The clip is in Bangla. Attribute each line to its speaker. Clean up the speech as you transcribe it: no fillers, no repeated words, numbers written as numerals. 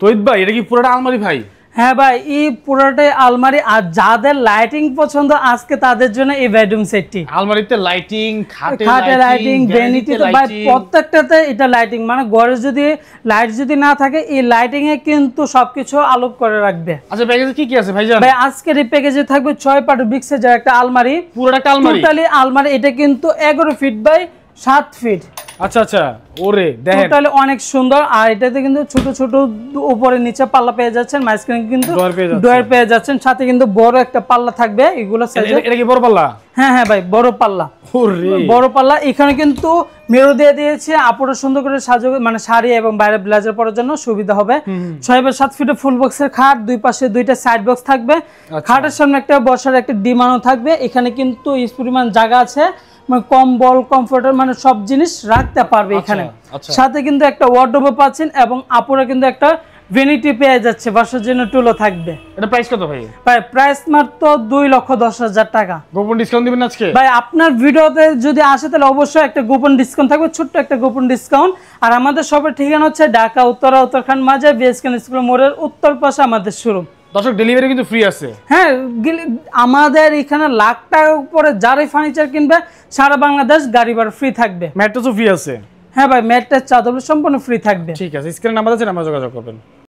Speaker 1: তৈত ভাই এটা কি পুরোটা আলমারি ভাই?
Speaker 2: হ্যাঁ ভাই, এই পুরোটাই আলমারি। আর যাদের লাইটিং পছন্দ আজকে তাদের জন্য এই বেডরুম সেটটি।
Speaker 1: আলমারিতে লাইটিং, খাটে
Speaker 2: লাইটিং, ভ্যানিটিতে ভাই প্রত্যেকটাতে এটা লাইটিং, মানে ঘরে যদি লাইট যদি না থাকে এই লাইটিং এ কিন্তু সবকিছু আলোক করে রাখবে।
Speaker 1: আচ্ছা প্যাকেজে কি কি আছে ভাইজান?
Speaker 2: ভাই আজকের এই প্যাকেজে থাকবে 6 পাট বিগ সাইজের একটা আলমারি,
Speaker 1: পুরোটা একটা আলমারি,
Speaker 2: টোটালি আলমারি। এটা কিন্তু 11 ফিট বাই 7 ফিট।
Speaker 1: আচ্ছা আচ্ছা, ওরে দেখেন
Speaker 2: টোটালি অনেক সুন্দর। আর এটাতে কিন্তু ছোট ছোট উপরে নিচে পাল্লা পেয়ে যাচ্ছেন, মাঝখানে কিন্তু ডয়ার পেয়ে যাচ্ছেন, সাথে কিন্তু বড় একটা পাল্লা থাকবে। এগুলো সাইজে
Speaker 1: এটা কি বড় পাল্লা?
Speaker 2: হ্যাঁ হ্যাঁ ভাই, বড় পাল্লা।
Speaker 1: ওরে
Speaker 2: বড় পাল্লা। এখানে কিন্তু মেরু দিয়ে দিয়েছে, আপুরা সুন্দর করে সাজাবে, মানে শাড়ি এবং বাইরে ব্লেজার পরার জন্য সুবিধা হবে। 6 বাই 7 ফিটের ফুল বক্সের খাট, দুই পাশে দুইটা সাইড বক্স থাকবে। খাটের সামনে একটা বসার একটা ডিমানও থাকবে। এখানে কিন্তু ইস পরিমাণ জায়গা আছে, মানে কম্বল, কমফোর্টার, মানে সব জিনিস রাখতে পারবে এখানে। সাথে কিন্তু একটা ওয়ার্ডরোবও পাচ্ছেন এবং আপুরা কিন্তু একটা ভ্যানিটি পেয়ে যাচ্ছে, বসার জন্য টুলও থাকবে।
Speaker 1: এটা প্রাইস কত ভাই?
Speaker 2: ভাই প্রাইস মাত্র 2,10,000 টাকা।
Speaker 1: গোপন ডিসকাউন্ট দিবেন আজকে?
Speaker 2: ভাই আপনার ভিডিওতে যদি আসে তাহলে অবশ্যই একটা গোপন ডিসকাউন্ট থাকবে, ছোট্ট একটা গোপন ডিসকাউন্ট। আর আমাদের সবার ঠিকানা হচ্ছে ঢাকা উত্তরা, উত্তরখান মাজার, বিএসকেন স্কুল মোড়ের উত্তর পাশে আমাদের শোরুম।
Speaker 1: দর্শক ডেলিভারি কিন্তু ফ্রি আছে।
Speaker 2: হ্যাঁ, আমাদের এখানে লাখ টাকার উপরে যারাই ফার্নিচার কিনবে সারা বাংলাদেশ গাড়ি ভাড়া ফ্রি থাকবে।
Speaker 1: ম্যাট্রেসও ফ্রি আছে?
Speaker 2: হ্যাঁ ভাই, ম্যাট্রেস চাদর সম্পূর্ণ ফ্রি থাকবে।
Speaker 1: ঠিক আছে, স্ক্রিনে নাম্বার আছে, নাম্বার যোগাযোগ করবেন।